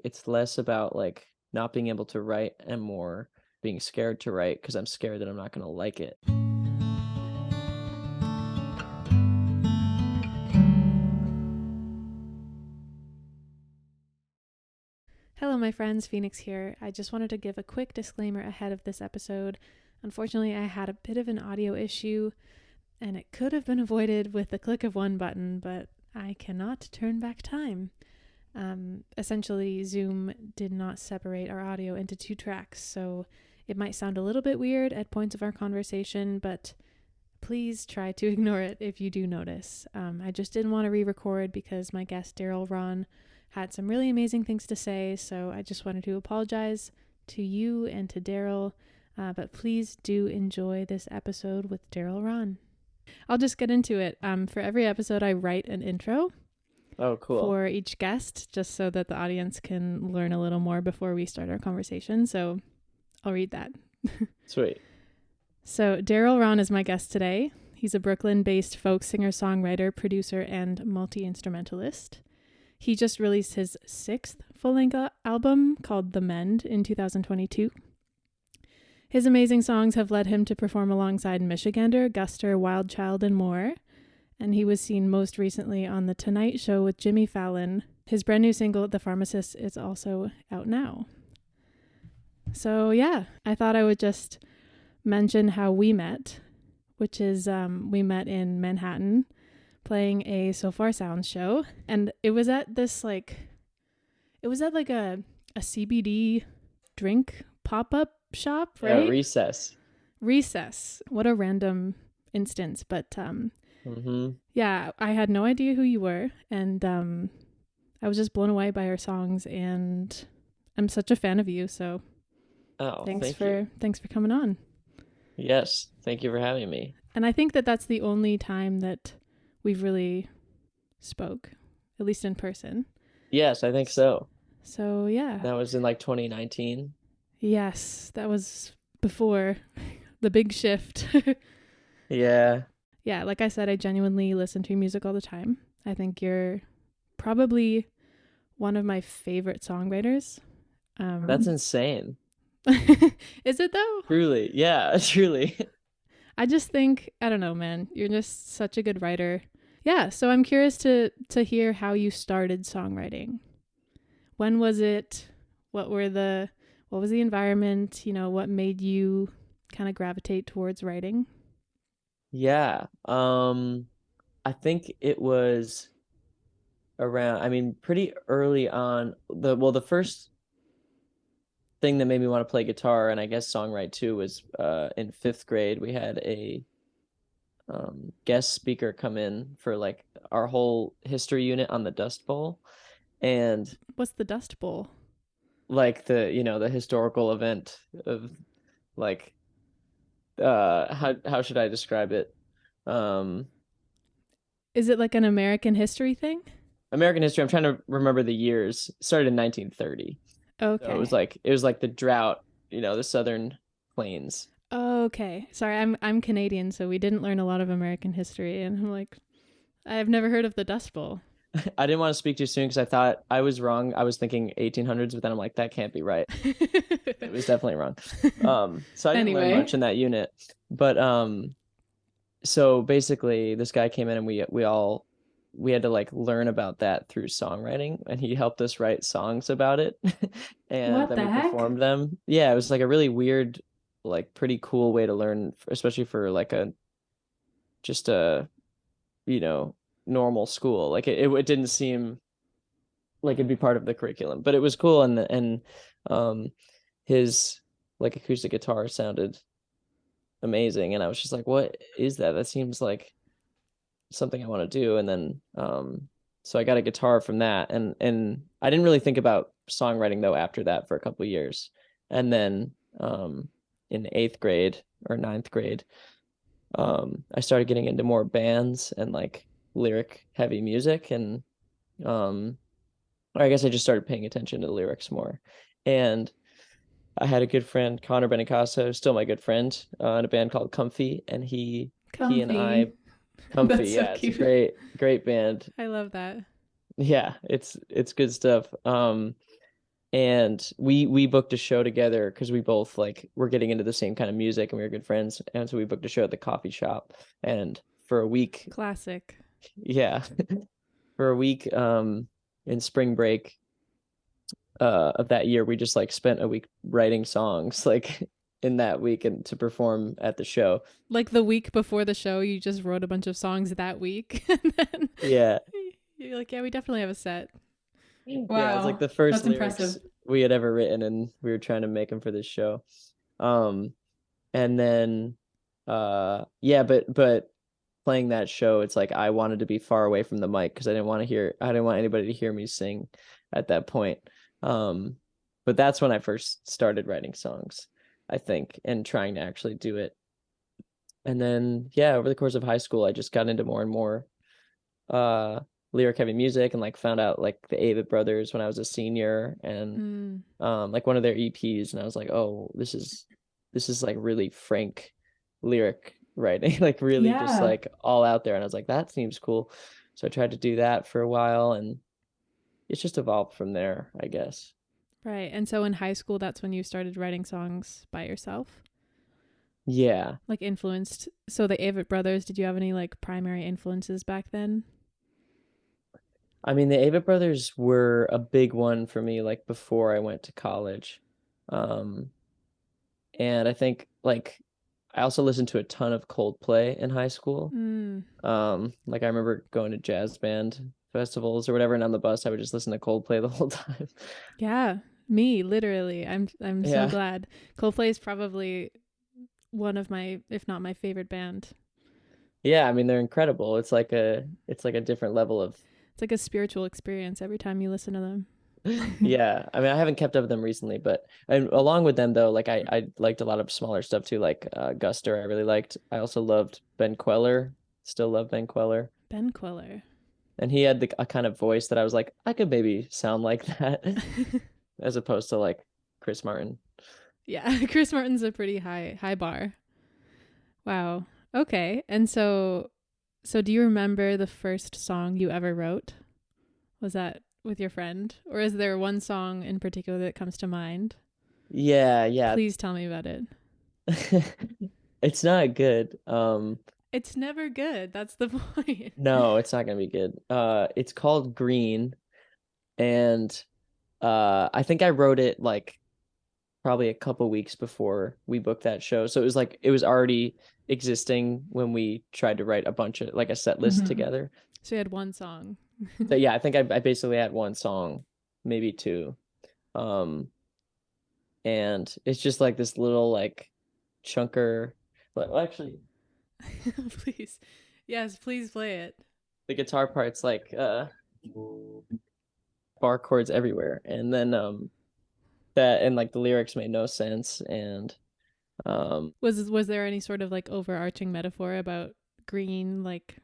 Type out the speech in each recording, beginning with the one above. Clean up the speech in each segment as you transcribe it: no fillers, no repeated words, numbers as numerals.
it's less about like not being able to write and more being scared to write because I'm scared that I'm not going to like it. Hello, my friends, Phöenix here. I just wanted to give a quick disclaimer ahead of this episode. Unfortunately, I had a bit of an audio issue, and it could have been avoided with the click of one button, but I cannot turn back time. Essentially, Zoom did not separate our audio into 2 tracks, so it might sound a little bit weird at points of our conversation, but please try to ignore it if you do notice. I just didn't want to re-record because my guest Darryl Rahn had some really amazing things to say, so I just wanted to apologize to you and to Darryl, but please do enjoy this episode with Darryl Rahn. I'll just get into it. For every episode, I write an intro. Oh, cool. For each guest, just so that the audience can learn a little more before we start our conversation. So I'll read that. Sweet. So Darryl Rahn is my guest today. He's a Brooklyn-based folk singer-songwriter, producer, and multi-instrumentalist. He just released his 6th full-length album called The Mend in 2022. His amazing songs have led him to perform alongside Michigander, Guster, Wildchild, and more. And he was seen most recently on The Tonight Show with Jimmy Fallon. His brand new single, The Pharmacist, is also out now. So yeah, I thought I would just mention how we met, which is we met in Manhattan playing a So Far Sounds show. And it was at this a CBD drink pop-up shop, right? Yeah, Recess. What a random instance, but yeah, I had no idea who you were, and I was just blown away by your songs, and I'm such a fan of you, so thanks for coming on. Yes, thank you for having me. And I think that that's the only time that we've really spoke, at least in person. Yes, I think so. So yeah. That was in like 2019. Yes, that was before the big shift. Yeah. Yeah, like I said, I genuinely listen to music all the time. I think you're probably one of my favorite songwriters. That's insane. Is it though? Truly. Yeah, truly. I just think, I don't know, man, you're just such a good writer. Yeah, so I'm curious to hear how you started songwriting. When was it? What was the environment? What made you kind of gravitate towards writing? Yeah. I think it was pretty early on. The first thing that made me want to play guitar, and I guess songwrite too, was in 5th grade. We had a guest speaker come in for like our whole history unit on the Dust Bowl. And what's the Dust Bowl? Like the historical event of like how should I describe it? Is it like an American history thing? American history. I'm trying to remember the years. It started in 1930. Okay. So it was like the drought, the southern plains. Okay. Sorry, I'm Canadian, so we didn't learn a lot of American history, and I'm like, I've never heard of the Dust Bowl. I didn't want to speak too soon because I thought I was wrong. I was thinking 1800s, but then I'm like, that can't be right. It was definitely wrong. So I didn't learn much in that unit. But so basically, this guy came in and we had to like learn about that through songwriting, and he helped us write songs about it. And then we performed them. Yeah, it was like a really weird, like pretty cool way to learn, especially for like a normal school. Like it didn't seem like it'd be part of the curriculum, but it was cool. And his like acoustic guitar sounded amazing, and I was just like, what is that? That seems like something I want to do. And then so I got a guitar from that, and I didn't really think about songwriting though after that for a couple of years. And then in 8th grade or 9th grade, I started getting into more bands and like lyric heavy music, and I guess I just started paying attention to the lyrics more. And I had a good friend, Connor Benicasso, still my good friend, in a band called Comfy, and he and I Comfy, yeah, so it's a great band. I love that. Yeah, it's good stuff. and we booked a show together because we both like were getting into the same kind of music and we were good friends, and so we booked a show at the coffee shop, and for a week, Classic. yeah, for a week in spring break of that year, we just like spent a week writing songs like in that week and to perform at the show. Like the week before the show, you just wrote a bunch of songs that week, and then Yeah. you're like, yeah, we definitely have a set. Yeah, it's like Wow, the first that's lyrics impressive. we had ever written, and we were trying to make them for this show. Um, and then, yeah, but playing that show, it's like I wanted to be far away from the mic because I didn't want anybody to hear me sing at that point. Um, but that's when I first started writing songs, I think, and trying to actually do it. And then, yeah, over the course of high school, I just got into more and more uh lyric heavy music and like found out like the Avett Brothers when I was a senior, and Mm. like one of their EPs, and I was like, oh, this is like really frank lyric writing, like really just Yeah. like all out there, and I was like, that seems cool. So I tried to do that for a while, and it's just evolved from there, I guess. Right. And so in high school, that's when you started writing songs by yourself, Yeah. like influenced. So the Avett Brothers, did you have any like primary influences back then? I mean, the Avett Brothers were a big one for me like before I went to college. Um and I think like I also listened to a ton of Coldplay in high school. Mm. Like I remember going to jazz band festivals or whatever, and on the bus I would just listen to Coldplay the whole time. Yeah, me literally. I'm so Yeah. glad. Coldplay is probably one of my, if not my favorite band. Yeah, I mean they're incredible. It's like a different level of It's like a spiritual experience every time you listen to them. yeah. I mean I haven't kept up with them recently, but and along with them though, like I liked a lot of smaller stuff too, like Guster I really liked. I also loved Ben Queller. Still love Ben Queller. Ben Queller. And he had a kind of voice that I was like, I could maybe sound like that as opposed to like Chris Martin. Yeah, Chris Martin's a pretty high bar. Wow. Okay. And so do you remember the first song you ever wrote? Was that with your friend? Or is there one song in particular that comes to mind? Yeah, yeah. Please tell me about it. It's not good. It's never good. That's the point. No, it's not gonna be good. It's called Green, and I think I wrote it like probably a couple weeks before we booked that show. So it was like it was already existing when we tried to write a bunch of like a set list Hmm. together. So you had one song. So yeah, I think I basically had one song, maybe two. Um, and it's just like this little like chunker. Well, actually, Please. Yes, please play it. the guitar part's like bar chords everywhere, and then that and like the lyrics made no sense, and um Was there any sort of like overarching metaphor about green? Like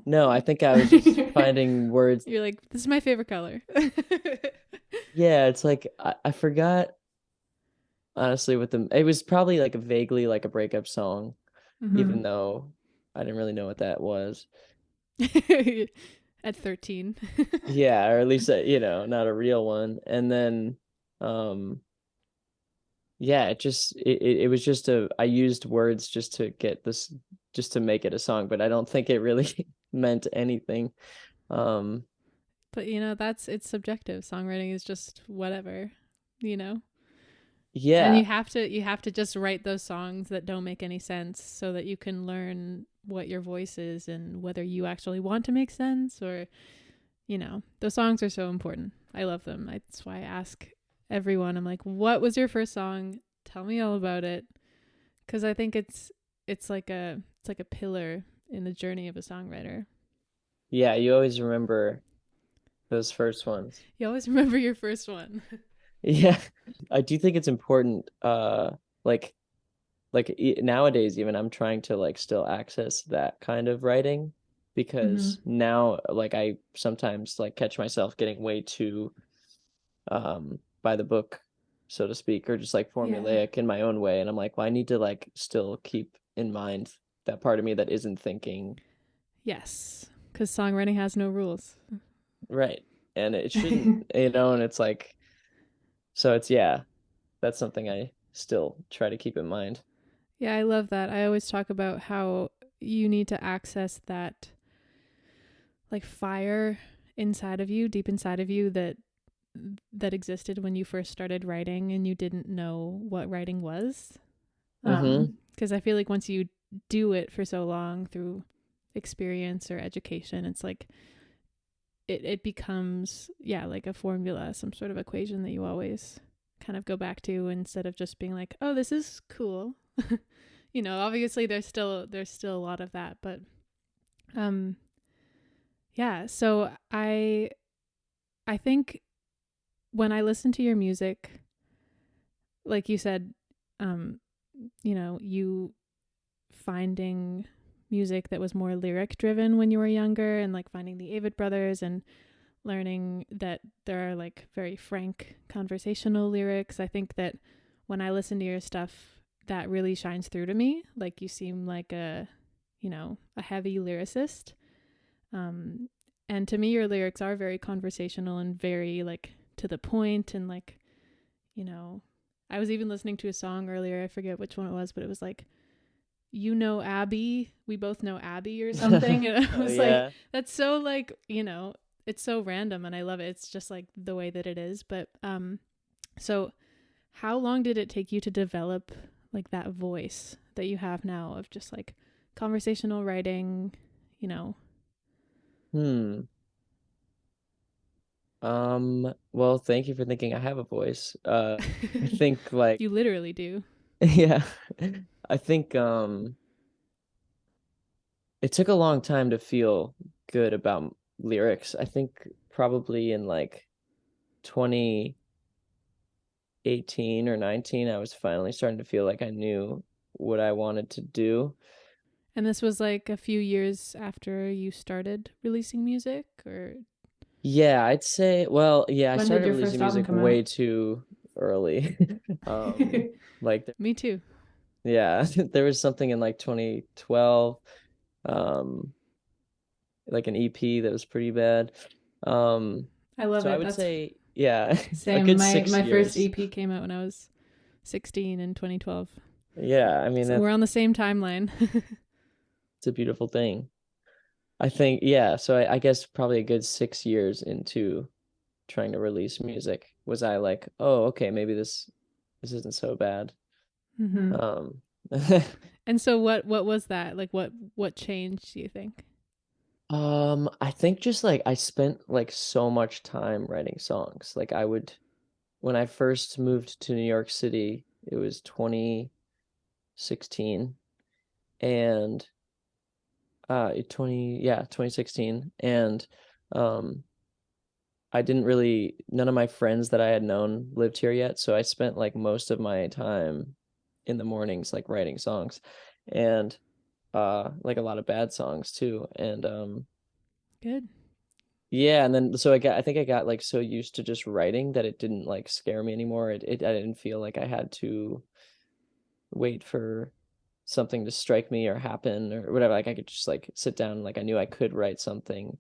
no, I think I was just finding words. you're like, this is my favorite color. Yeah, it's like I forgot honestly with them. It was probably like a vaguely like a breakup song, even Hmm. though I didn't really know what that was. At 13. Yeah, or at least you know, not a real one. And then um yeah, it was just a I used words just to get this just to make it a song, but I don't think it really meant anything. Um But you know, it's subjective. Songwriting is just whatever, you know? And yeah. you have to just write those songs that don't make any sense so that you can learn what your voice is and whether you actually want to make sense or you know, those songs are so important. I love them. That's why I ask everyone. I'm like, "What was your first song? Tell me all about it." Cuz I think it's like a pillar in the journey of a songwriter. Yeah, you always remember those first ones. You always remember your first one. Yeah. I do think it's important like nowadays even I'm trying to like still access that kind of writing because Hmm. now like I sometimes like catch myself getting way too by the book, so to speak, or just like Yeah. formulaic in my own way, and I'm like, well, I need to like still keep in mind that part of me that isn't thinking Yes, cuz songwriting has no rules. right, and it shouldn't, you know, and it's like So it's, yeah, that's something I still try to keep in mind. Yeah, I love that. I always talk about how you need to access that like fire inside of you, deep inside of you that existed when you first started writing and you didn't know what writing was. Mm-hmm. Because I feel like once you do it for so long through experience or education, it's like it becomes, yeah, like a formula, some sort of equation that you always kind of go back to instead of just being like, oh, this is cool. Obviously there's still a lot of that, but um yeah, so I think when I listen to your music, like you said, um you finding music that was more lyric driven when you were younger, and like finding the Avid brothers and learning that there are like very frank conversational lyrics. I think that when I listen to your stuff, that really shines through to me. Like you seem like a heavy lyricist. Um, and to me, your lyrics are very conversational and very like to the point. And like, you know, I was even listening to a song earlier. I forget which one it was, but it was like, Abby, we both know Abby or something. And I Oh was like, yeah. that's so like, it's so random and I love it. It's just like the way that it is. But so how long did it take you to develop like that voice that you have now of just like conversational writing, you know? Hmm. Well, thank you for thinking I have a voice. I think like, You literally do. yeah, I think it took a long time to feel good about lyrics. I think probably in like 2018 or 19, I was finally starting to feel like I knew what I wanted to do. And this was like a few years after you started releasing music, or Yeah, I'd say, well, yeah, I when did started your releasing first album music come out? way too early. Like, Me too. yeah, there was something in like 2012, um, like an EP that was pretty bad. Um, I love so I it. would That's say, yeah, a same. good My six my first years. EP came out when I was 16 in 2012. Yeah, I mean, So that's we're on the same timeline. it's a beautiful thing. I think, yeah, so I guess probably a good 6 years into trying to release music was I like, oh, okay, maybe this isn't so bad. Mm-hmm. Um, And so what was that? Like what changed, do you think? I think just like I spent like so much time writing songs. Like I would, when I first moved to New York City, it was 2016, and 2016, and um I didn't really, none of my friends that I had known lived here yet, so I spent like most of my time in the mornings like writing songs, and like a lot of bad songs too. And Good. yeah, and then so I think I got like so used to just writing that it didn't like scare me anymore. I didn't feel like I had to wait for something to strike me or happen or whatever. Like I could just like sit down, like I knew I could write something,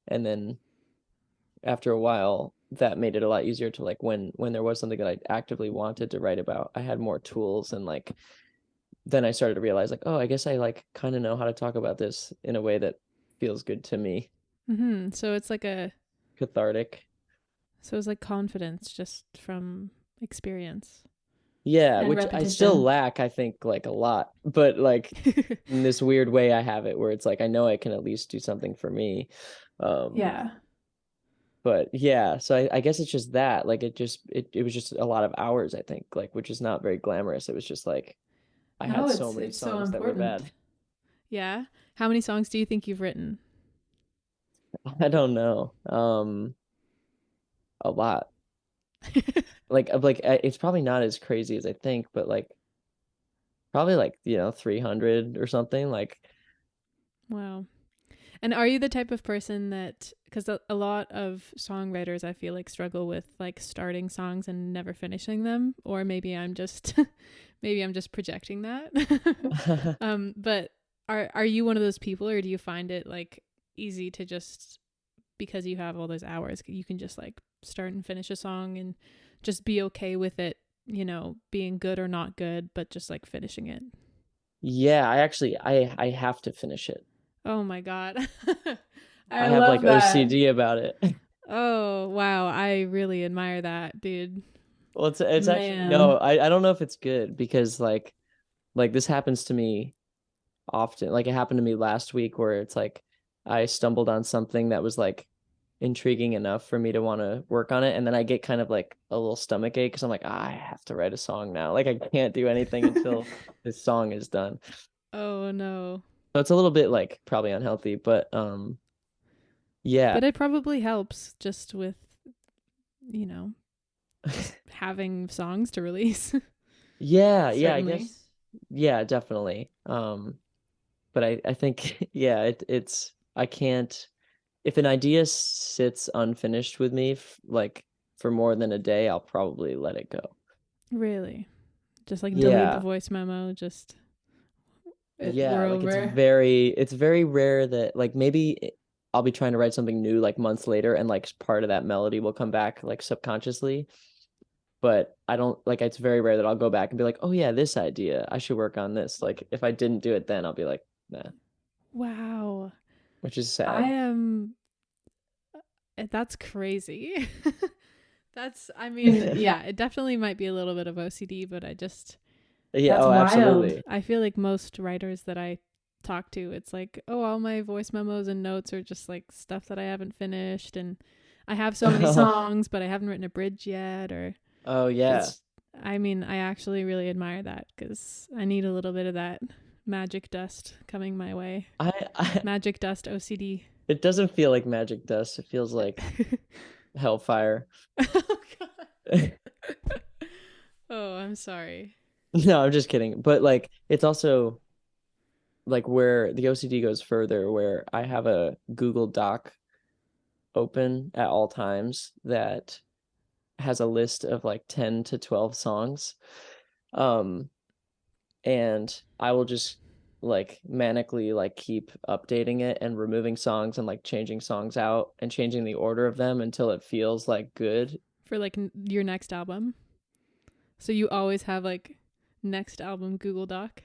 and then after a while that made it a lot easier to like when there was something that I actively wanted to write about, I had more tools, and like then I started to realize like, oh, I guess I like kind of know how to talk about this in a way that feels good to me, Mm-hmm. So it's like cathartic. it's like confidence just from experience Yeah, and which I still repetition. lack, I think, like a lot, but like in this weird way I have it where it's like I know I can at least do something for me. Um, Yeah. but yeah, so I guess it's just that, like it was just a lot of hours, I think, like which is not very glamorous. It was just like I No, had so many it's so songs that were important. bad. Yeah. How many songs do you think you've written? I don't know. A lot. Like it's probably not as crazy as I think, but like probably like, 300 or something. Like Wow. And are you the type of person that, because a lot of songwriters I feel like struggle with like starting songs and never finishing them, or maybe I'm just maybe I'm just projecting that. But are you one of those people, or do you find it like easy to just, because you have all those hours, you can just like start and finish a song in just be okay with it, being good or not good, but just like finishing it? Yeah, I have to finish it. Oh my God. I I have love like that. OCD about it. Oh, wow. I really admire that, dude. Well, it's actually no, Man. I don't know if it's good because like this happens to me often. Like it happened to me last week where it's like I stumbled on something that was like intriguing enough for me to want to work on it, and then I get kind of like a little stomach ache because I'm like, I have to write a song now. Like I can't do anything until this song is done. Oh no. So it's a little bit like probably unhealthy, but yeah. But it probably helps just with, you know, just having songs to release. Yeah, I Certainly. guess yeah, definitely. But I think yeah, it's I can't if an idea sits unfinished with me like for more than a day, I'll probably let it go. Really. Just like delete the Yeah. voice memo, just we're Yeah, like over. it's very rare that like maybe I'll be trying to write something new like months later and like part of that melody will come back like subconsciously, but I don't like it's very rare that I'll go back and be like, "Oh yeah, this idea. I should work on this." Like if I didn't do it then, I'll be like, "Nah," Wow. which is I sad. am that's crazy. I mean, yeah, it definitely might be a little bit of OCD, but Yeah, that's oh, wild. absolutely. I feel like most writers that I talk to, it's like, oh, all my voice memos and notes are just like stuff that I haven't finished. And I have so many songs, but I haven't written a bridge yet. Or Oh yeah. it's, I mean, I actually really admire that because I need a little bit of that magic dust coming my way. I Magic dust OCD. it doesn't feel like magic dust. It feels like hellfire. Oh, God. Oh, I'm sorry. No, I'm just kidding. But like it's also like where the OCD goes further, where I have a Google Doc open at all times that has a list of like 10 to 12 songs. Um, and I will just like manically like keep updating it and removing songs and like changing songs out and changing the order of them until it feels like good. For like your next album. So you always have like next album Google Doc?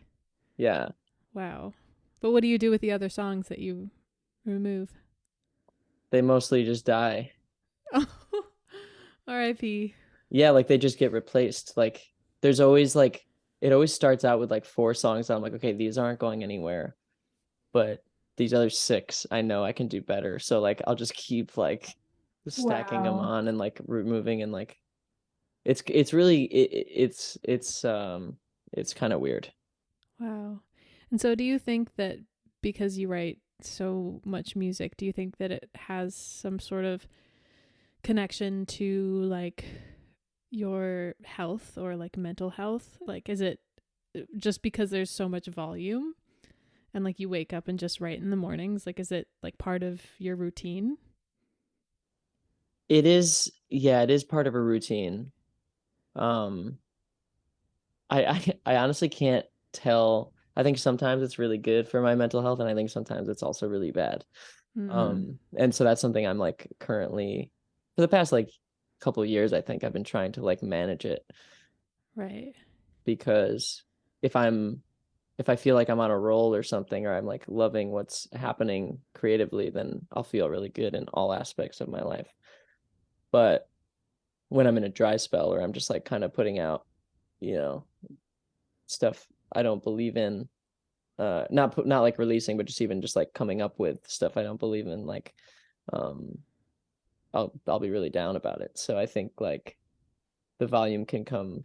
Yeah. Wow. But what do you do with the other songs that you remove? They mostly just die. Oh, R.I.P. Yeah, like they just get replaced. Like there's always like it always starts out with like four songs that I'm like, okay, these aren't going anywhere, but these other six, I know I can do better. So like I'll just keep like stacking them Wow. on and like removing and like it's really it's kind of weird. Wow. And so do you think that because you write so much music, do you think that it has some sort of connection to like your health or like mental health? Like, is it just because there's so much volume and like you wake up and just write in the mornings? Like, is it like part of your routine? It is, yeah, it is part of a routine. Um, I honestly can't tell. I think sometimes it's really good for my mental health, and I think sometimes it's also really bad. Mm-hmm. And so that's something I'm like currently for the past like couple of years, I think I've been trying to like manage it Right. because if I'm if I feel like I'm on a roll or something, or I'm like loving what's happening creatively, then I'll feel really good in all aspects of my life. But when I'm in a dry spell or I'm just like kind of putting out, you know, stuff I don't believe in, not like releasing, but just even just like coming up with stuff I don't believe in, like um I'll be really down about it. So I think like the volume can come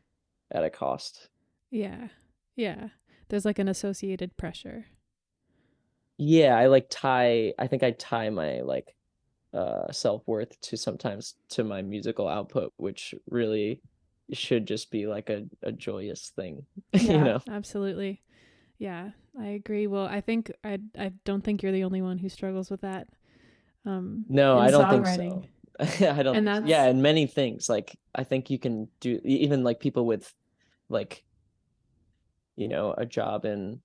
at a cost. Yeah. Yeah. There's like an associated pressure. Yeah, I think I tie my like self-worth to sometimes to my musical output, which really should just be like a joyous thing, you Yeah, know. absolutely. Yeah, I agree. Well, I don't think you're the only one who struggles with that No, in I don't think songwriting. so. I don't And think so. Yeah, that's and many things like I think you can do even like people with like, a job in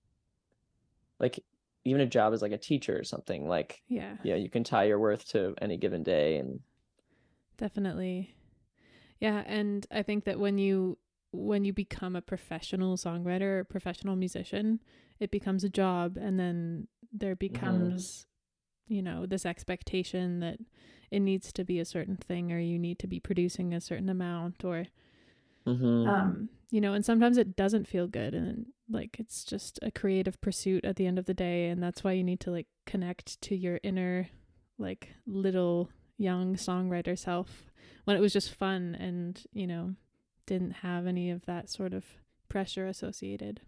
like even a job as like a teacher or something like yeah, you can tie your worth to any given day and definitely. Yeah, and I think that when you become a professional songwriter or professional musician, it becomes a job, and then there Hmm. becomes, you know, this expectation that it needs to be a certain thing, or you need to be producing a certain amount, or Hmm. you know, and sometimes it doesn't feel good, and like it's just a creative pursuit at the end of the day, and that's why you need to like connect to your inner like little young songwriter self when it was just fun and, you know, didn't have any of that sort of pressure associated.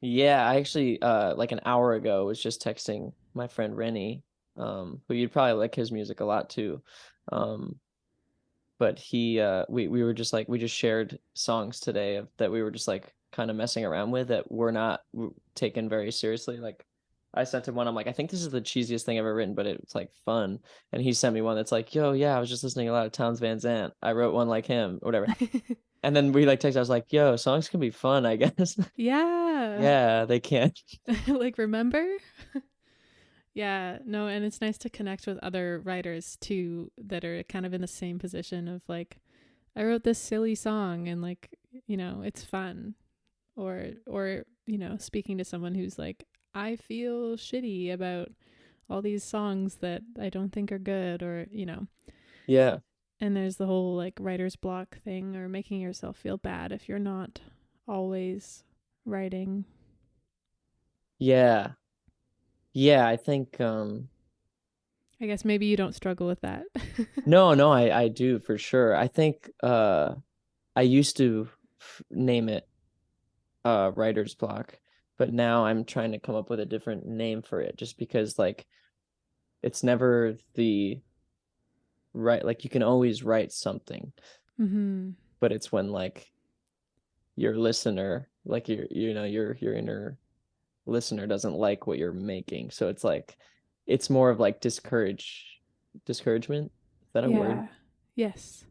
Yeah, I actually like an hour ago was just texting my friend Rennie, who you'd probably like his music a lot too. Um, but we were just like we just shared songs today that we were just like kind of messing around with that were not taken very seriously. Like I sent him one, I'm like, I think this is the cheesiest thing I've ever written, but it's like fun. And he sent me one that's like, yo, yeah, I was just listening a lot of Towns Van Zandt. I wrote one like him, or whatever. And then we like text, I was like, yo, songs can be fun, I guess. Yeah. Yeah, they can. Like, remember? Yeah, no, and it's nice to connect with other writers too that are kind of in the same position of like, I wrote this silly song and like, you know, it's fun. Or, you know, speaking to someone who's like, I feel shitty about all these songs that I don't think are good, or, you know. Yeah. And there's the whole like writer's block thing, or making yourself feel bad if you're not always writing. Yeah. Yeah, I think I guess maybe you don't struggle with that. no, no, I do for sure. I think I used to name it writer's block, but now I'm trying to come up with a different name for it just because like it's never the right, like you can always write something, Mm-hmm. but it's when like your listener, like your inner listener doesn't like what you're making. So it's like it's more of like discouragement. Is that a word? Yeah. Yes.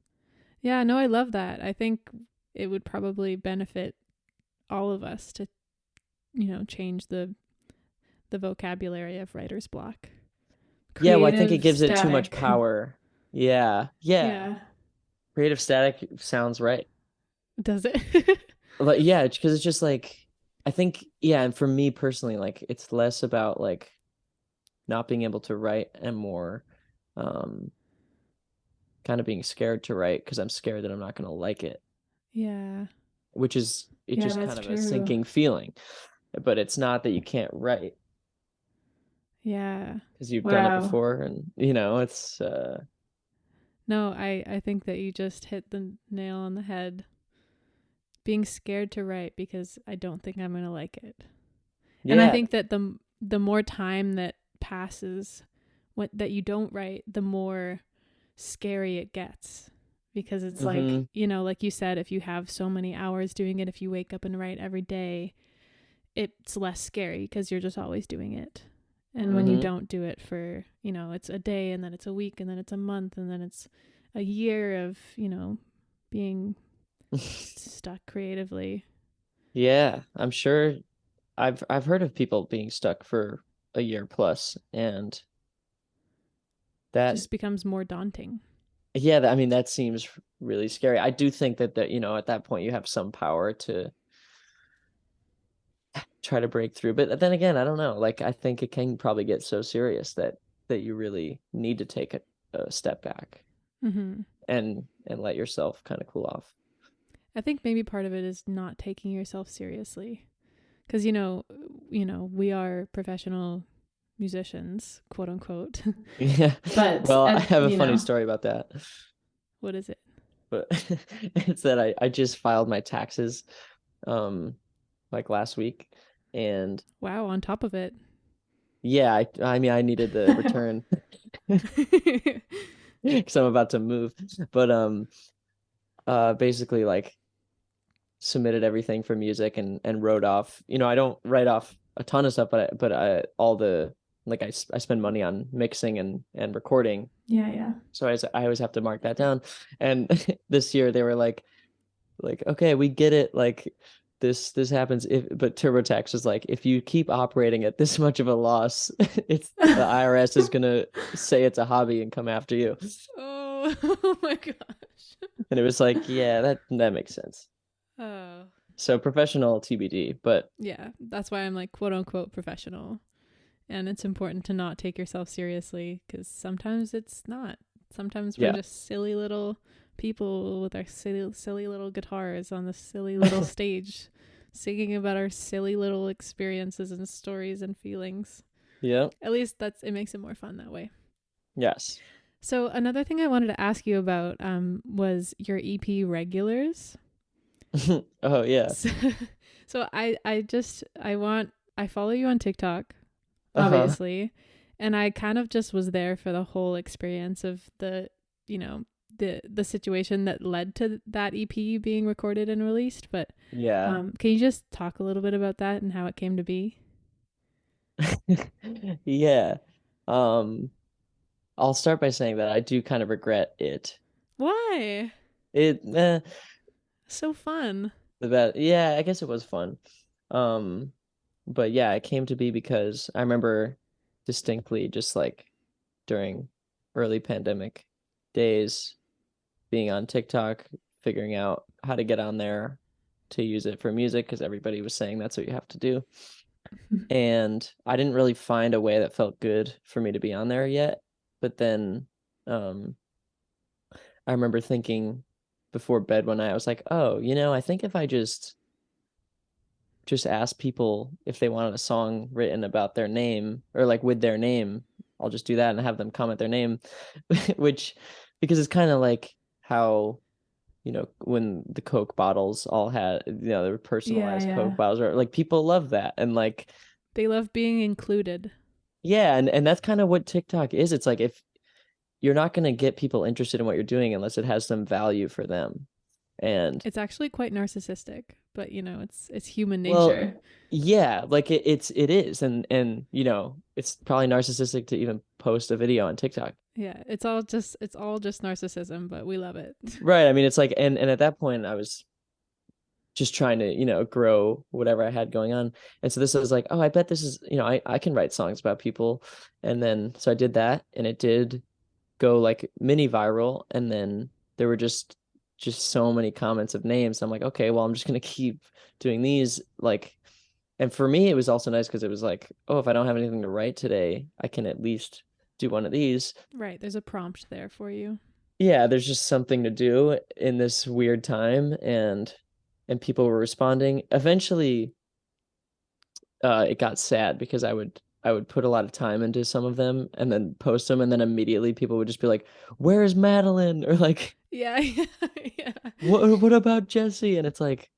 Yeah, no, I love that. I think it would probably benefit all of us to, you know, change the vocabulary of writer's block. Yeah, well, I think it Creative gives it too much static. power. Yeah. Yeah. Yeah. Creative static sounds right. Does it? Like yeah, because it's just like I think yeah, and for me personally, like it's less about like not being able to write and more um kind of being scared to write because I'm scared that I'm not gonna like it, Yeah. which is it's Yeah, just that's kind of a true. sinking feeling. But it's not that you can't write Yeah. because you've done it Wow. before and it's No, I think that you just hit the nail on the head. Being scared to write because I don't think I'm going to like it. And I yeah. think that the more time that passes that you don't write, the more scary it gets, because it's like, Hmm. you know, like you said, if you have so many hours doing it, if you wake up and write every day, it's less scary because you're just always doing it. And when you Hmm. don't do it for, you know, it's a day, and then it's a week, and then it's a month, and then it's a year of, you know, being stuck creatively, Yeah, I'm sure I've heard of people being stuck for a year plus and that just becomes more daunting. yeah, I mean that seems really scary. I do think that at that point you have some power to try to break through. But then again, I don't know. Like I think it can probably get so serious that you really need to take a step back Mm-hmm. and let yourself kind of cool off. I think maybe part of it is not taking yourself seriously, because you know, we are professional musicians, quote unquote. Yeah. But Well, I at have a you funny know, story about that. what is it? But it's that I just filed my taxes um like last week and Wow, on top of it. yeah, I mean I needed the return because I'm about to move. But basically like submitted everything for music and wrote off. I don't write off a ton of stuff, but all the like I spend money on mixing and recording. Yeah, yeah. So I always have to mark that down. And this year they were like okay, we get it, like this happens if but TurboTax was like if you keep operating at this much the IRS is gonna say it's a hobby and come after you. no. Oh my gosh. And it was like, yeah, that makes sense. Oh. So professional TBD, but Yeah, that's why I'm like quote unquote professional. And it's important to not take yourself seriously because sometimes it's not. Sometimes we're yeah. just silly little people with our silly little guitars on the silly little stage singing about our silly little experiences and stories and feelings. Yeah. At least it makes it more fun that way. Yes. So another thing I wanted to ask you about was your EP regulars. Oh yeah. So, so I follow you on TikTok, Uh-huh. obviously, and I kind of just was there for the whole experience of you know, the situation that led to that EP being recorded and released. But Yeah. can you just talk a little bit about that and how it came to be? Yeah. Um, I'll start by saying that I do kind of regret it. Why? It So fun. yeah, I guess it was fun. Um, but yeah, it came to be because I remember distinctly just like during early pandemic days being on TikTok, figuring out how to get on there to use it for music because everybody was saying that's what you have to do. And I didn't really find a way that felt good for me to be on there yet. But then um I remember thinking before bed one night, I was like, oh, I think if I just ask people if they wanted a song written about their name or like with their name, I'll just do that and have them comment their name, which because it's kind of like how when the Coke bottles all had, they were Yeah, personalized Coke yeah. bottles, or like people love that. And like, They love being included. yeah, and that's kind of what TikTok is. It's like if you're not going to get people interested in what you're doing unless it has some value for them. And It's actually quite narcissistic, but it's human well, nature. yeah, like it is. And it's probably narcissistic to even post a video on TikTok. Yeah, it's all just narcissism, but we love it. Right. I mean, it's like and at that point I was just trying to, grow whatever I had going on. And so this was like, oh, I bet this is, I can write songs about people. And then so I did that and it did go like mini viral. And then there were just so many comments of names. I'm like, okay, well, I'm just gonna keep doing these. Like, and for me, it was also nice because it was like, oh, if I don't have anything to write today, I can at least do one of these. Right, there's a prompt there for you. Yeah, there's just something to do in this weird time, and people were responding. Eventually, it got sad because I would put a lot of time into some of them and then post them, and then immediately people would just be like, "Where's Madeline?" or like, Yeah, yeah, yeah. "What about Jesse?" And it's like,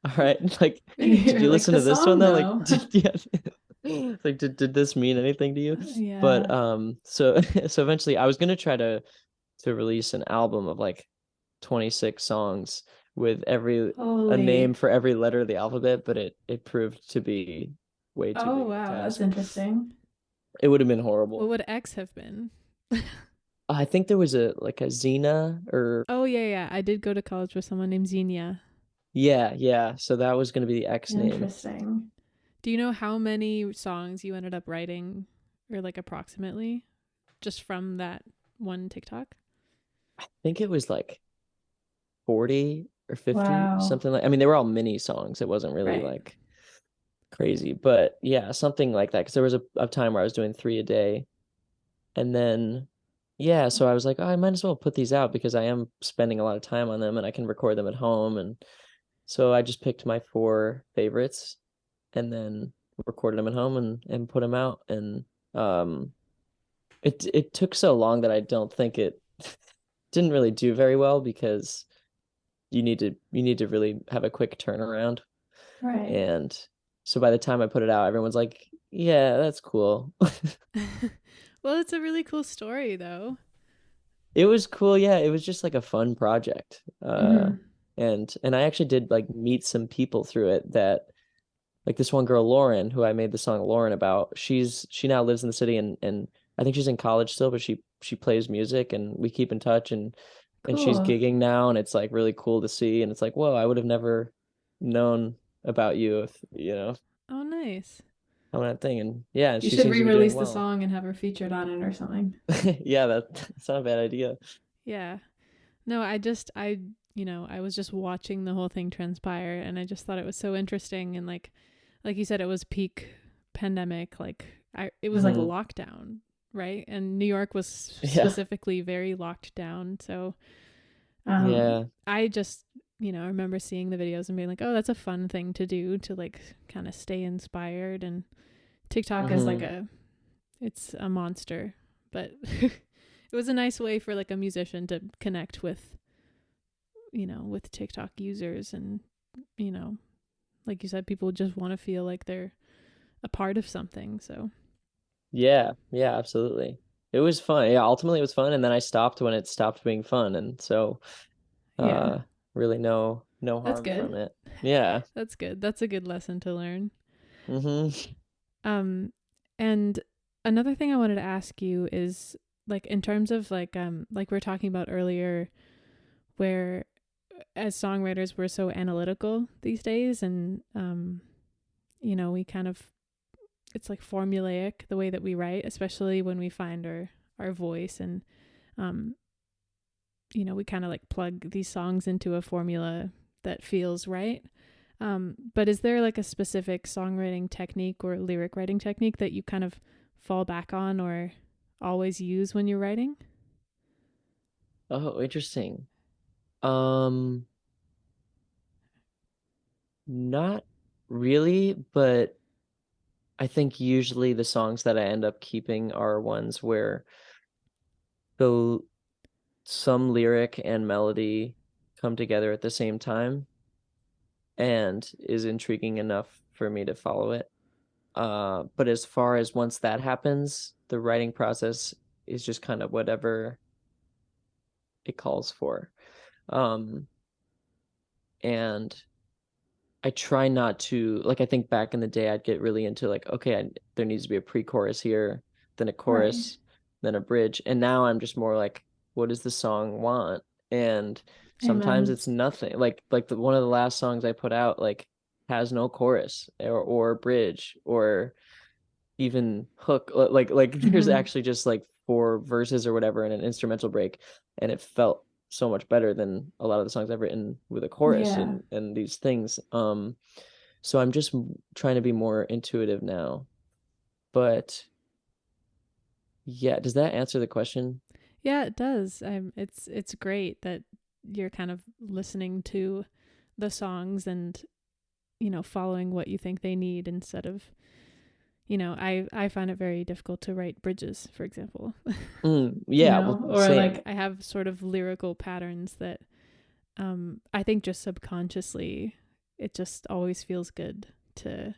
all right, like, did You're you like listen the to this one song though? Like, though. yeah, it's like, did this mean anything to you? Yeah. But so so eventually, I was gonna try to release an album of like 26 songs with a name Holy. for every letter of the alphabet, but it proved to be way too Oh big of a wow, that's task. interesting. It would have been What horrible. would X have been? I think there was a like a Xena or Oh yeah, yeah. I did go to college with someone named Xenia. yeah, yeah. So that was gonna be the X name. Interesting. Do you know how many songs you ended up writing, or like approximately, just from that one TikTok? I think it was like 40 or 50, Wow. something like I mean they were all mini songs. It wasn't really Right. like crazy, but yeah, something like that. Because there was a time where I was doing three a day. And then, yeah, so I was like, oh, I might as well put these out because I am spending a lot of time on them and I can record them at home. And so I just picked my four favorites and then recorded them at home and put them out. And um, it took so long that I don't think it didn't really do very well because you need to really have a quick turnaround. Right. And so by the time I put it out, everyone's like, yeah, that's cool. Well, it's a really cool story, though. It was cool. Yeah, it was just like a fun project. Mm-hmm. And I actually did like meet some people through it that like this one girl, Lauren, who I made the song Lauren about. She now lives in the city and I think she's in college still, but she plays music and we keep in touch and she's Cool. gigging now and it's like really cool to see and it's like, whoa, I would have never known about you if, Oh, nice. on that thing. And yeah, and You she should seems to be doing re-release the well. song and have her featured on it or something. Yeah, that's not a bad idea. Yeah. No, I was just watching the whole thing transpire, and I just thought it was so interesting. And like you said, it was peak pandemic. It was like Mhm. lockdown, right? And New York was Yeah. specifically very locked down. So, Yeah. I just, I remember seeing the videos and being like, oh, that's a fun thing to do to like kind of stay inspired. And TikTok is Mhm. it's a monster, but it was a nice way for like a musician to connect with, with TikTok users. And, you know, like you said, people just want to feel like they're a part of something. So, Yeah. Yeah, absolutely. It was fun. Yeah, ultimately it was fun, and then I stopped when it stopped being fun, and so yeah, uh really no that's harm good. from it. Yeah. That's good. That's a good lesson to learn. Mhm. Um, and another thing I wanted to ask you is like in terms of like we were talking about earlier, where as songwriters we're so analytical these days, and we kind of it's like formulaic the way that we write, especially when we find our voice. And um, we kind of like plug these songs into a formula that feels right. But is there like a specific songwriting technique or lyric writing technique that you kind of fall back on or always use when you're writing? Oh, interesting. Um, Not really, but I think usually the songs that I end up keeping are ones where the some lyric and melody come together at the same time and is intriguing enough for me to follow it. But as far as once that happens, the writing process is just kind of whatever it calls for. Um, and I try not to like I think back in the day I'd get really into like okay there needs to be a pre-chorus here, then a Right. chorus, then a bridge, and now I'm just more like what does the song want? And sometimes Amen. it's nothing. Like one of the last songs I put out like has no chorus or bridge or even hook like there's Mm-hmm. actually just like four verses or whatever and an instrumental break, and it felt so much better than a lot of the songs I've written with a chorus Yeah. and these things. So I'm just trying to be more intuitive now. But yeah, does that answer the question? Yeah, it does. It's great that you're kind of listening to the songs and following what you think they need instead of I find it very difficult to write bridges, for example. Yeah, well, Or like same. I have sort of lyrical patterns that I think just subconsciously it just always feels good to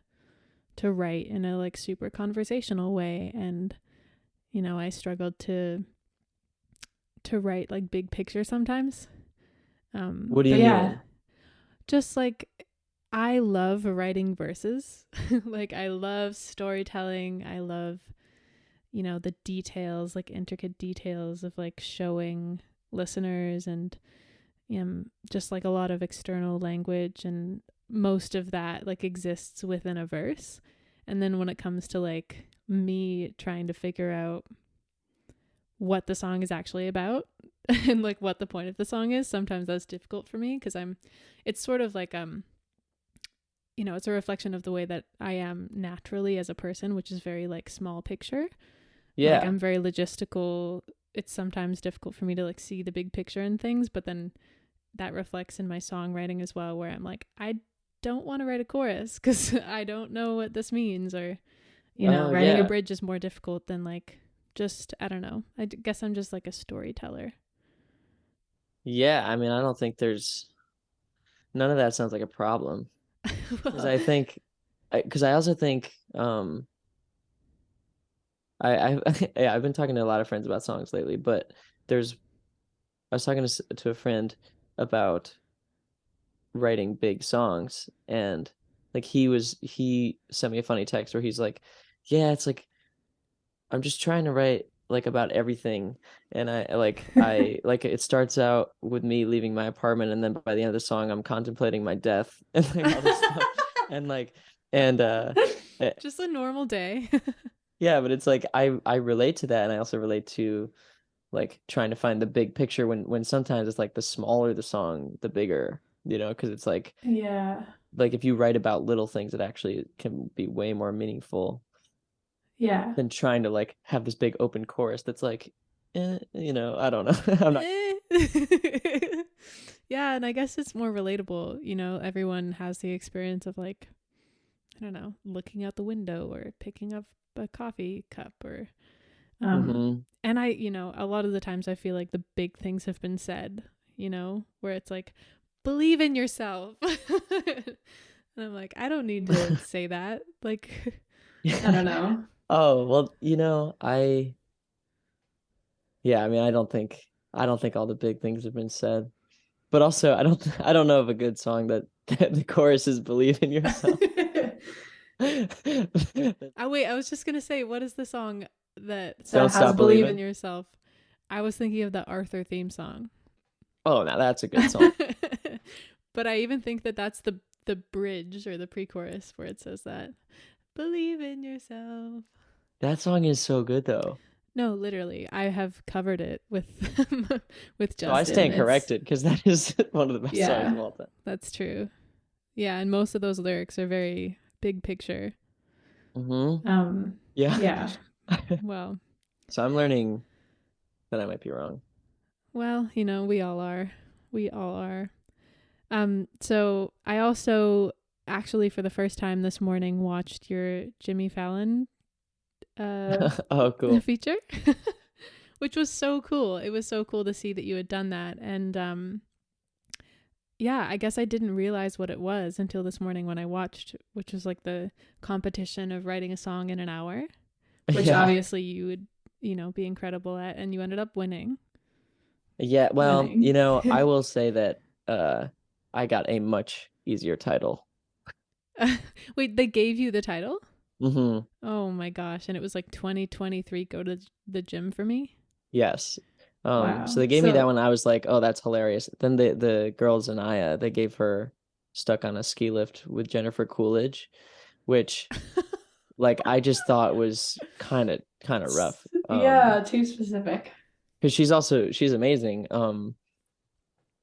write in a like super conversational way. And I struggled to write like big picture sometimes. What do But you yeah, mean? just like I love writing verses. Like I love storytelling. I love the details, like intricate details of like showing listeners, and just like a lot of external language, and most of that like exists within a verse. And then when it comes to like me trying to figure out what the song is actually about and like what the point of the song is, sometimes that's difficult for me because it's sort of like it's a reflection of the way that I am naturally as a person, which is very like small picture. Like Yeah. I'm very logistical. It's sometimes difficult for me to like see the big picture and things, but then that reflects in my songwriting as well, where I'm like, I don't want to write a chorus because I don't know what this means, or Oh, writing a yeah. bridge is more difficult than like just I don't know. Guess I'm just like a storyteller. Yeah, I mean, I don't think there's none of that sounds like a problem because Well, I think because I also think I yeah, I've been talking to a lot of friends about songs lately, but there's I was talking to a friend about writing big songs, and like he sent me a funny text where he's like, yeah, it's like I'm just trying to write like about everything, and I like it starts out with me leaving my apartment, and then by the end of the song I'm contemplating my death and like all this stuff, and like and eh, just a normal day. yeah, but it's like I relate to that, and I also relate to like trying to find the big picture when sometimes it's like the smaller the song, the bigger, because it's Yeah. like if you write about little things, it actually can be way more meaningful Yeah. than trying to like have this big open chorus that's like, I don't know. I'm not. Yeah, and I guess it's more relatable. Everyone has the experience of like, I don't know, looking out the window or picking up a coffee cup or Hmm. and a lot of the times I feel like the big things have been said, where it's like believe in yourself. And I'm like, I don't need to say that. Like, I don't know. Oh, well, yeah, I mean, I don't think all the big things have been said. But also, I don't know of a good song that the chorus is believe in yourself. Oh wait, I was just gonna say, what is the song that Don't has stop believe in believing. yourself? I was thinking of the Arthur theme song. Oh, now that's a good song. But I even think that that's the bridge or the pre-chorus where it says that believe in yourself. That song is so good though. No, literally, I have covered it with with So I Justin. stand It's corrected because that is one of the best songs yeah, of all time. that's true. Yeah, and most of those lyrics are very big picture. Hmm. Um, Yeah. yeah. Well, So I'm learning that I might be wrong. well, we all are. We all are. So I also actually for the first time this morning watched your Jimmy Fallon Oh, cool. feature, which was so cool. It was so cool to see that you had done that. And yeah, I guess I didn't realize what it was until this morning when I watched, which was like the competition of writing a song in an hour, which Yeah. obviously you would, be incredible at, and you ended up winning. Yeah, well, Winning. I will say that I got a much easier title. Wait, they gave you the title? Hmm. Oh my gosh. And it was like 2023 go to the gym for me. Yes. So Wow. they gave me that So one. I was like, oh, that's hilarious. Then the girls in Aya, they gave her Stuck on a Ski Lift with Jennifer Coolidge, which like I just thought was kind of rough. yeah, too specific. Because she's amazing.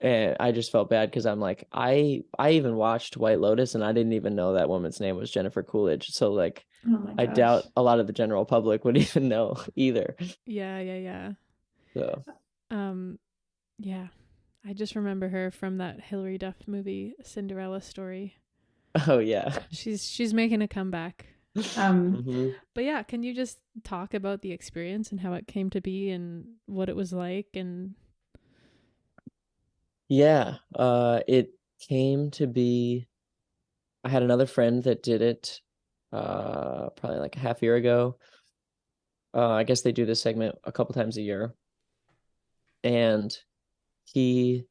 And I just felt bad because I'm like, I even watched White Lotus and I didn't even know that woman's name was Jennifer Coolidge. So like Oh my I gosh. doubt a lot of the general public would even know either. Yeah, yeah, yeah. So Um yeah. I just remember her from that Hilary Duff movie Cinderella Story. oh yeah. She's making a comeback. Um Hmm. but yeah, can you just talk about the experience and how it came to be and what it was like and Yeah. It came to be I had another friend that did it probably like a half year ago. I guess they do this segment a couple times a year. And he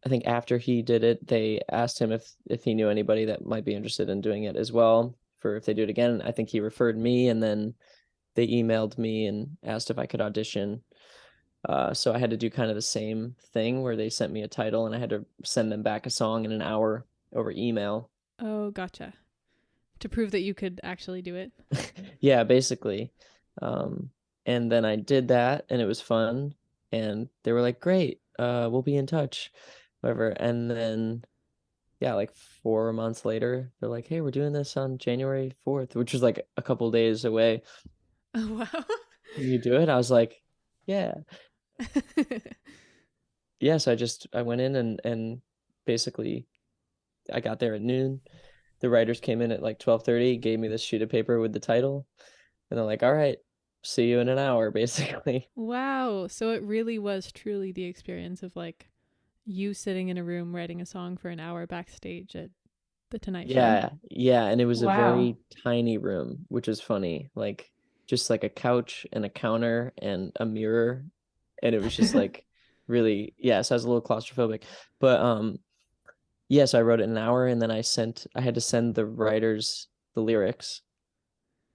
I think after he did it, they asked him if he knew anybody that might be interested in doing it as well for if they do it again. I think he referred me and then they emailed me and asked if I could audition. So I had to do kind of the same thing where they sent me a title and I had to send them back a song in an hour over email. oh, gotcha. To prove that you could actually do it. Yeah, basically. Um, and then I did that and it was fun. And they were like, great, we'll be in touch, whatever. And then, yeah, like 4 months later, they're like, hey, we're doing this on January 4th, which was like a couple days away. Oh wow. Can you do it? I was like, yeah. Yeah, so I went in and basically I got there at noon. The writers came in at like 12:30, gave me this sheet of paper with the title, and they're like, "All right, see you in an hour," basically. Wow. So it really was truly the experience of like you sitting in a room writing a song for an hour backstage at the Tonight Show. Yeah, yeah, and it was a Wow. very tiny room, which is funny. Like just like a couch and a counter and a mirror, and it was just like really, yeah, so I was a little claustrophobic. But yeah, so I wrote it in an hour and then I had to send the writers the lyrics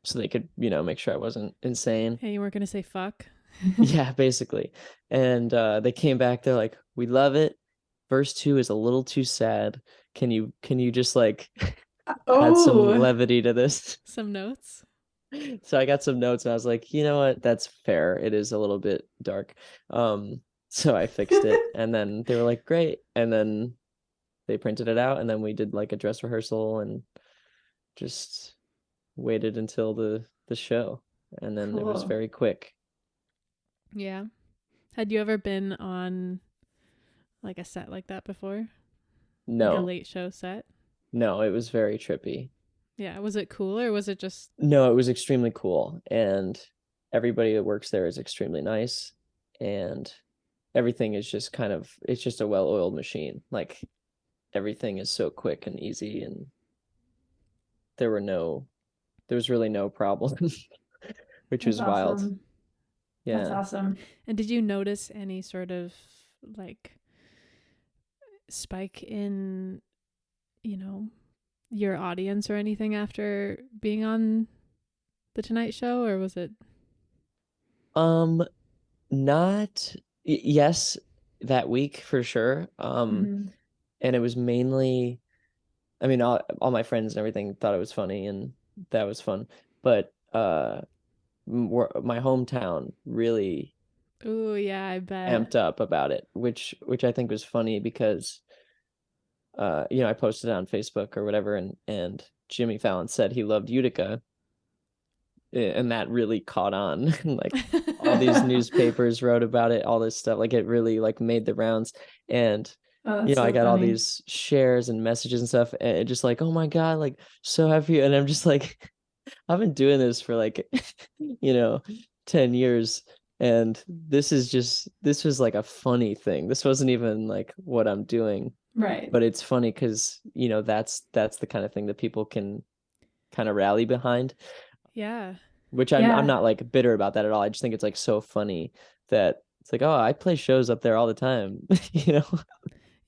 so they could, make sure I wasn't insane. Hey, you weren't gonna say fuck? Yeah, basically. And they came back, they're like, "We love it. Verse 2 is a little too sad. Can you just like add some Oh, levity to this?" some notes. So I got some notes and I was like, you know what? That's fair. It is a little bit dark. So I fixed it and then they were like, great. And then they printed it out and then we did like a dress rehearsal and just waited until the show. And then it was Cool. very quick. Yeah. Had you ever been on like a set like that before? Like a No, late show set? no, it was very trippy. Yeah. Was it cool or was it just. No, it was extremely cool. And everybody that works there is extremely nice. And everything is just kind of, it's just a well-oiled machine. Like everything is so quick and easy. And there was really no problem, which That's was wild. awesome. That's Yeah. awesome. And did you notice any sort of like spike in, you know, your audience or anything after being on the Tonight Show, or was it? Um, not yes, that week for sure. Hmm. And it was mainly, I mean, all my friends and everything thought it was funny, and that was fun. But my hometown really Oh yeah, I bet. amped up about it, which I think was funny because I posted it on Facebook or whatever, and Jimmy Fallon said he loved Utica, and that really caught on. Like all these newspapers wrote about it, all this stuff. Like it really like made the rounds, and Oh, that's I so got all funny. these shares and messages and stuff, and it just like, oh my God, like so happy. And I'm just like, I've been doing this for like, 10 years. And this was like a funny thing. This wasn't even like what I'm doing, Right. but it's funny because, that's the kind of thing that people can kind of rally behind, Yeah. which I'm Yeah. not like bitter about that at all. I just think it's like so funny that it's like, oh, I play shows up there all the time, you know?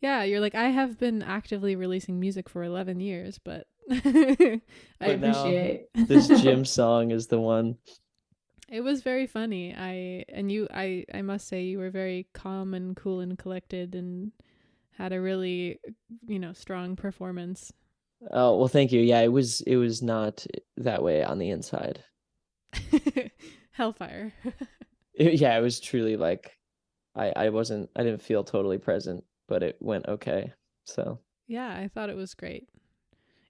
Yeah, you're like, I have been actively releasing music for 11 years, but I I But now appreciate. this Jim song is the one. it was very funny. I must say you were very calm and cool and collected and had a really, strong performance. Oh, well, thank you. Yeah, it was not that way on the inside. Hellfire. Yeah, it was truly like I didn't feel totally present, but it went okay. So, Yeah, I thought it was great.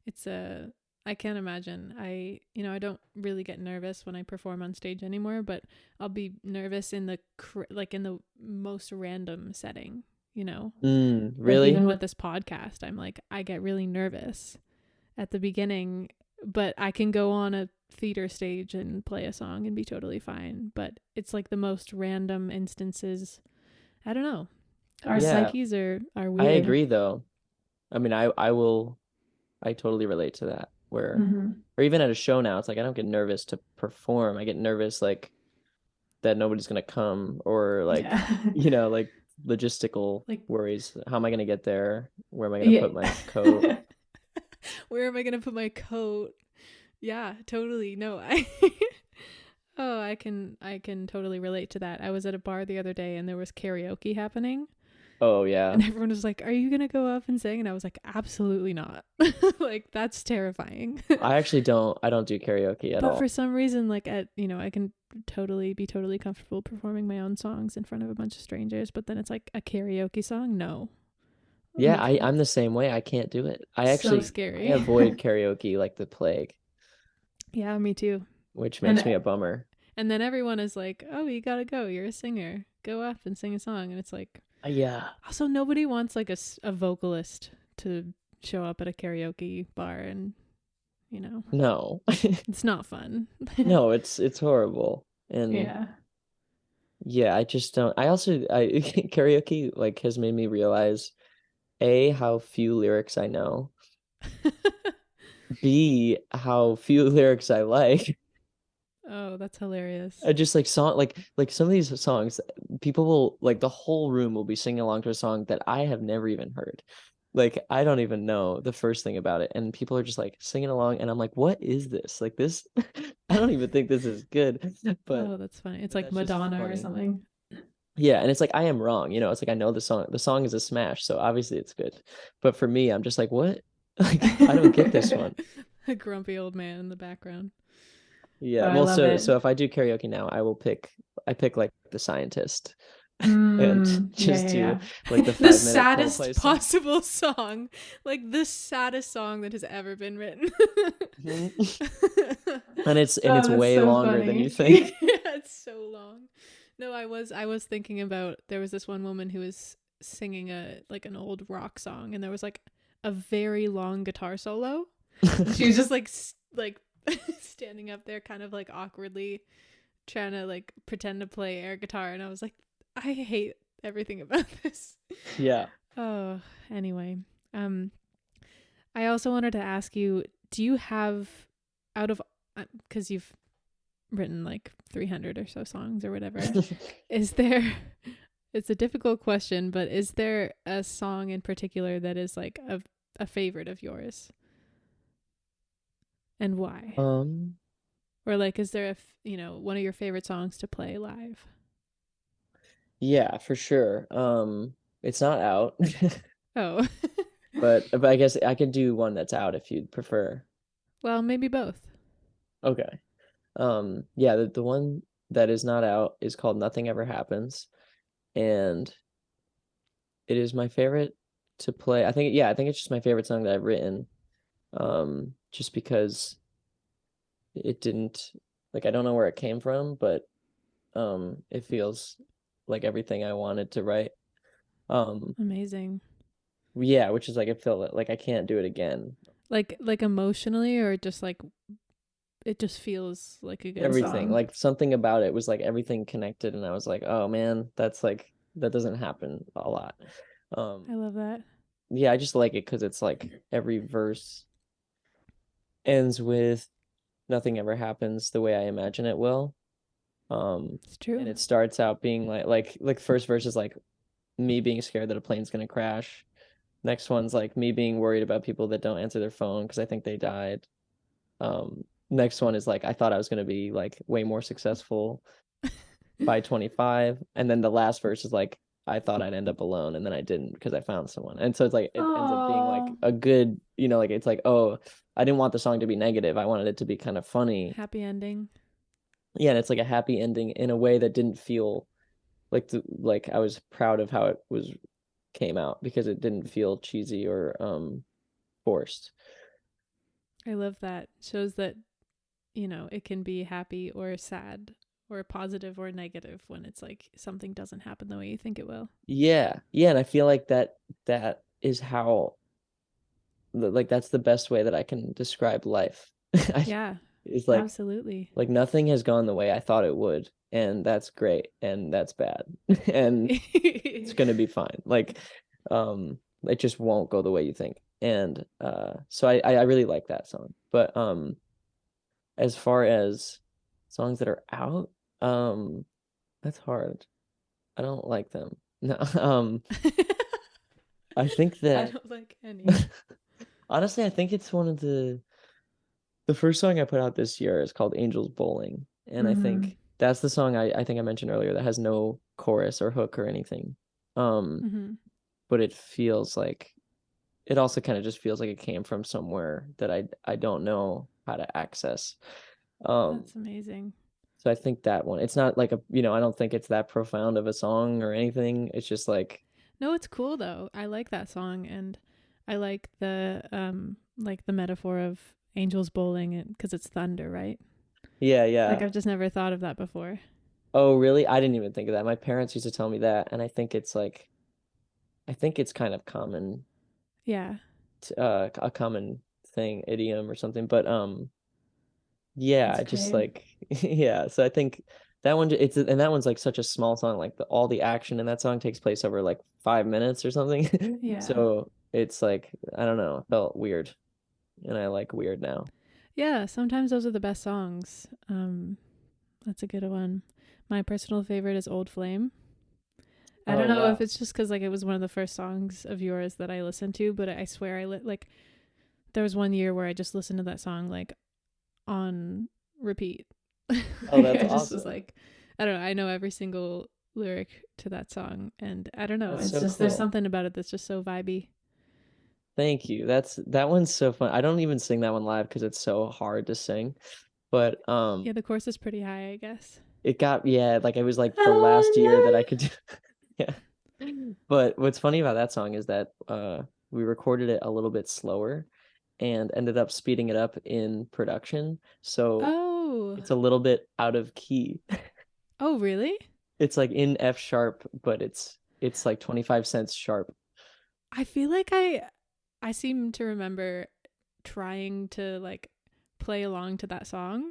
It's a I can't imagine. I don't really get nervous when I perform on stage anymore, but I'll be nervous in the like in the most random setting, Like even really? with this podcast, I'm like I get really nervous at the beginning, but I can go on a theater stage and play a song and be totally fine, but it's like the most random instances. I don't know. Our Yeah, psyches are I weird. agree though. I mean, I totally relate to that. Where Hmm. or even at a show now, it's like I don't get nervous to perform. I get nervous like that nobody's gonna come or like, Yeah. like logistical Like worries. How am I gonna get there? Where am I gonna Yeah. put my coat? where am I going to put my coat? Yeah, totally. No, I Oh, I can totally relate to that. I was at a bar the other day and there was karaoke happening Oh and yeah. everyone was like, "Are you going to go up and sing?" And I was like, "Absolutely not." Like that's terrifying. I don't do karaoke at But for all. some reason like I can totally comfortable performing my own songs in front of a bunch of strangers, but then it's like a karaoke song? No. Yeah, Like I'm the same way. I can't do it. so I scary. avoid karaoke like the plague, Yeah, me too. which makes me And a bummer. And then everyone is like, "Oh, you gotta go. You're a singer. Go up and sing a song." And it's like, Yeah. also nobody wants like a vocalist to show up at a karaoke bar, and you know, No. it's not fun. No, it's horrible. And yeah. yeah, I just don't. I also I karaoke like has made me realize A, how few lyrics I know, B, how few lyrics I like. Oh, that's hilarious. I just like like some of these songs, people will like the whole room will be singing along to a song that I have never even heard. Like I don't even know the first thing about it, and people are just like singing along, and I'm like, what is this? Like this, I don't even think this is good, but Oh, that's funny. It's like that's just Madonna or funny. something. Yeah, and it's like I am wrong, it's like I know the song. The song is a smash, so obviously it's good. But for me, I'm just like, what? Like I don't get this one. A grumpy old man in the background. Yeah. Oh, I Well, love it. so if I do karaoke now, I pick like The Scientist and Yeah, just yeah, do yeah. like the The 5 minute saddest Coldplay song. possible song. Like the saddest song that has ever been written. Mhm. And Oh, it's that's way so longer than you funny. think. Yeah, it's so long. No, I was thinking about, there was this one woman who was singing a like an old rock song, and there was like a very long guitar solo, and she was just like like standing up there kind of like awkwardly trying to like pretend to play air guitar, and I was like, I hate everything about this. Yeah. Oh, anyway. Um I also wanted to ask you, do you have, out of, cuz you've written like 300 or so songs or whatever, is there, it's a difficult question, but is there a song in particular that is like a favorite of yours, and why? Um, Or like, is there a one of your favorite songs to play live? yeah, for sure. It's not out, Oh. but I guess I could do one that's out if you'd prefer. Well, maybe both. Okay. Yeah, the one that is not out is called Nothing Ever Happens, and it is my favorite to play. I think it's just my favorite song that I've written. Just because it didn't like I don't know where it came from, but it feels like everything I wanted to write. Um, Amazing. yeah, which is like it felt like I can't do it again. Like emotionally, or just like it just feels like a good Everything, song? like something about it was like everything connected, and I was like, oh man, that's like that doesn't happen a lot. I love that. Yeah, I just like it because it's like every verse ends with nothing ever happens the way I imagine it will. It's true. And it starts out being like first verse is like me being scared that a plane's gonna crash. Next one's like me being worried about people that don't answer their phone because I think they died. Next one is like I thought I was gonna be like way more successful by 25, and then the last verse is like I thought I'd end up alone and then I didn't because I found someone. And so it's like it ends up being like Oh, a good, like it's like, oh, I didn't want the song to be negative. I wanted it to be kind of funny. Happy ending. Yeah, and it's like a happy ending in a way that didn't feel like I was proud of how it was came out because it didn't feel cheesy or forced. I love that. Shows that, it can be happy or sad or positive or negative when it's like something doesn't happen the way you think it will. Yeah. Yeah, and I feel like that is how like that's the best way that I can describe life. I Yeah, is absolutely. like nothing has gone the way I thought it would, and that's great, and that's bad. And it's gonna be fine. Like, it just won't go the way you think. And so I really like that song. But as far as songs that are out, that's hard. I don't like them. No, I think I that don't like any. honestly, I think it's one of the first song I put out this year is called Angels Bowling. And I mm-hmm. think that's the song I think I mentioned earlier that has no chorus or hook or anything. Um, Mm-hmm. but it feels like it also kind of just feels like it came from somewhere that I don't know how to access. Um, That's amazing. so I think that one, it's not like I don't think it's that profound of a song or anything. It's just No, it's cool though. I like that song, and I like the metaphor of angels bowling, and because it's thunder, right? yeah, Like yeah. I've just never thought of that before. Oh, really? I didn't even think of that. My parents used to tell me that, and I think it's kind of common, Yeah, a common thing, idiom or something. But yeah, That's I just great. yeah. So I think that one it's and that one's like such a small song. Like all the action in that song takes place over like 5 minutes or something. yeah, So it's like I don't know, it felt weird, and I like weird now. yeah. Sometimes those are the best songs. That's a good one. My personal favorite is Old Flame. I don't Oh know if wow. it's just because like it was one of the first songs of yours that I listened to, but I swear like there was one year where I just listened to that song like on repeat. Oh, Like that's I just was awesome. like, I don't know. I know every single lyric to that song, and I don't know. That's It's so just there's cool. something about it that's just so vibey. Thank you. That one's so fun. I don't even sing that one live because it's so hard to sing. But Yeah, the chorus is pretty high, I guess. it got, yeah, like it was like the last year that I could do. Yeah. But what's funny about that song is that we recorded it a little bit slower and ended up speeding it up in production. So Oh. it's a little bit out of key. Oh, really? It's like in F sharp, but it's like 25 cents sharp. I feel like I seem to remember trying to like play along to that song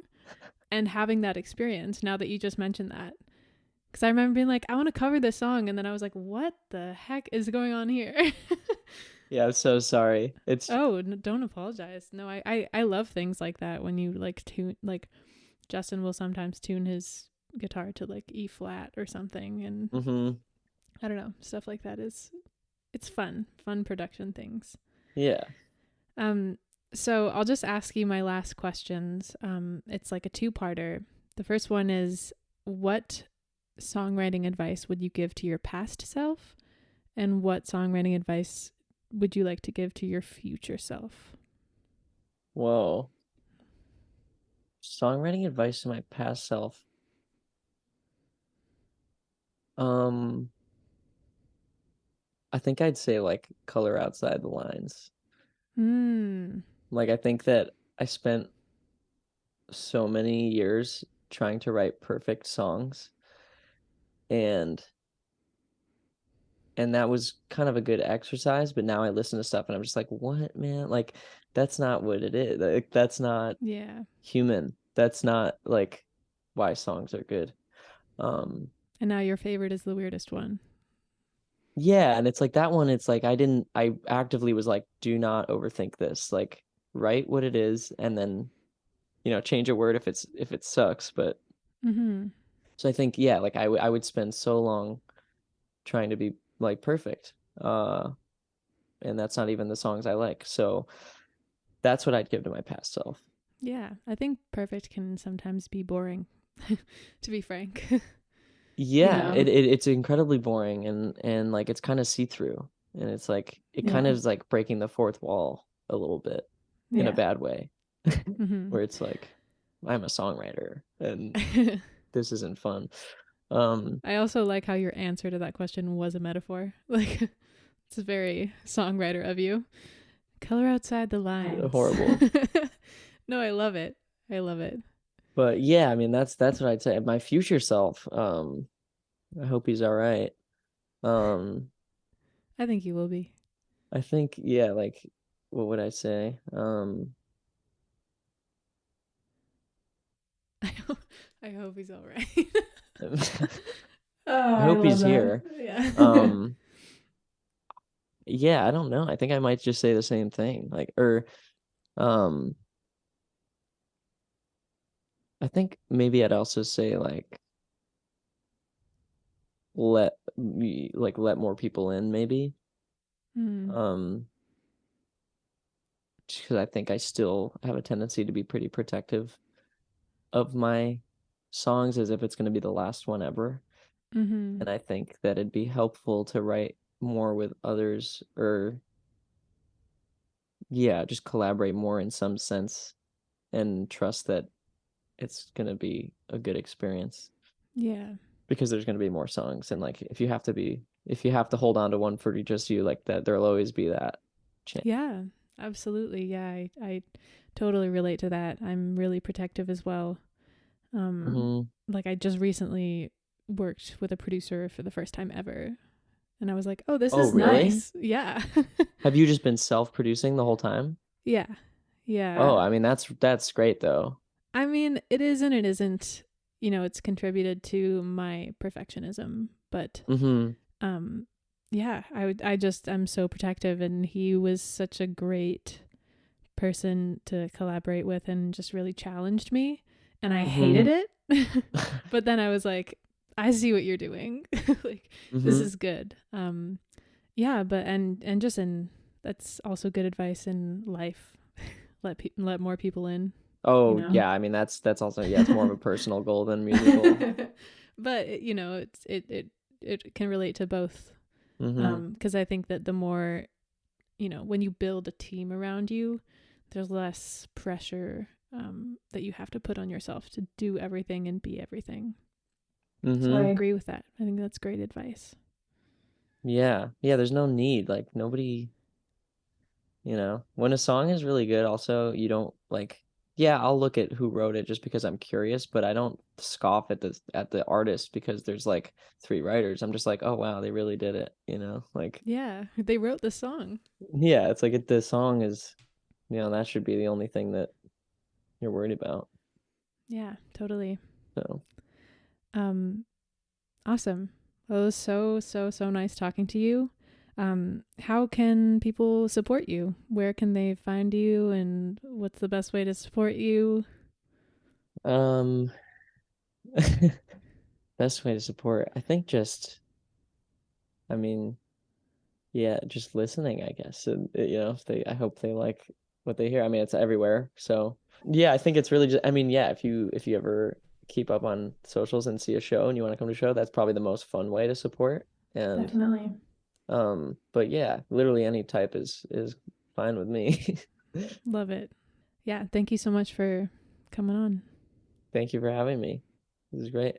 and having that experience now that you just mentioned that. Because I remember being like, I want to cover this song. And then I was like, what the heck is going on here? Yeah, I'm so sorry. It's Oh, don't apologize. No, I love things like that when you like tune, like Justin will sometimes tune his guitar to like E flat or something. And mhm. I don't know, stuff like that it's fun production things. Yeah. So I'll just ask you my last questions. It's like a two-parter. The first one is, what songwriting advice would you give to your past self? And what songwriting advice would you like to give to your future self? Whoa. Songwriting advice to my past self. Um, I think I'd say like color outside the lines. Like I think that I spent so many years trying to write perfect songs and that was kind of a good exercise, but now I listen to stuff and I'm just like, what, man? Like that's not what it is. Like that's not Yeah. human. That's not like why songs are good. And now your favorite is the weirdest one. Yeah, and it's like that one, it's like I actively was like, do not overthink this. Like write what it is and then, change a word if it sucks. But Mm-hmm. so I think, yeah, like I would spend so long trying to be like perfect. And that's not even the songs I like. So that's what I'd give to my past self. Yeah, I think perfect can sometimes be boring, to be frank. Yeah, it's incredibly boring and like it's kind of see-through. And it's like it kind of is like breaking the fourth wall a little bit in a bad way. Mm-hmm. Where it's like I'm a songwriter and this isn't fun. I also like how your answer to that question was a metaphor. Like, it's very songwriter of you. Color outside the lines. Horrible. No, I love it. I love it. But yeah, I mean that's what I'd say. My future self, I hope he's all right. Um, I think you will be. I think, yeah, like what would I say? I hope he's all right. I hope he's here. Yeah. Yeah, I don't know. I think I might just say the same thing. Like, or um, I think maybe I'd also say like let more people in maybe. Mm. Um, just because I think I still have a tendency to be pretty protective of my songs as if it's going to be the last one ever. Mm-hmm. And I think that it'd be helpful to write more with others or yeah, just collaborate more in some sense and trust that it's going to be a good experience Yeah. because there's going to be more songs and like if you have to hold on to one for just you like that there'll always be that chance. Yeah, absolutely. Yeah, I totally relate to that. I'm really protective as well. Like I just recently worked with a producer for the first time ever. And I was like, oh, this Oh, is really? nice. Yeah. Have you just been self-producing the whole time? Yeah. Oh, Yeah. I mean that's great though. I mean, it is and it isn't. You know, it's contributed to my perfectionism, but um yeah, I'm so protective, and he was such a great person to collaborate with and just really challenged me, and I hated it. But then I was like, I see what you're doing. Like this is good. Yeah, but and just in that's also good advice in life. Let more people in. Oh, You know? yeah, I mean that's also, yeah, it's more of a personal goal than musical. But you know, it can relate to both. Mm-hmm. Because I think that the more, you know, when you build a team around you, there's less pressure that you have to put on yourself to do everything and be everything. Mm-hmm. So I agree with that. I think that's great advice. Yeah. Yeah, there's no need. Like nobody, when a song is really good, also, you don't like, yeah, I'll look at who wrote it just because I'm curious, but I don't scoff at the artist because there's like 3 writers. I'm just like, oh wow, they really did it, like Yeah, they wrote the song. yeah, it's like the song is, that should be the only thing that you're worried about. Yeah, totally. So Awesome. Well, it was so nice talking to you. How can people support you? Where can they find you, and what's the best way to support you? um best way to support, I think I mean, yeah, just listening, I guess. And I hope they like what they hear. I mean, it's everywhere. So yeah, I think it's really just, I mean, yeah, if you ever keep up on socials and see a show and you want to come to a show, that's probably the most fun way to support. And Definitely. but yeah, literally any type is fine with me. Love it. Yeah, thank you so much for coming on. Thank you for having me. This is great.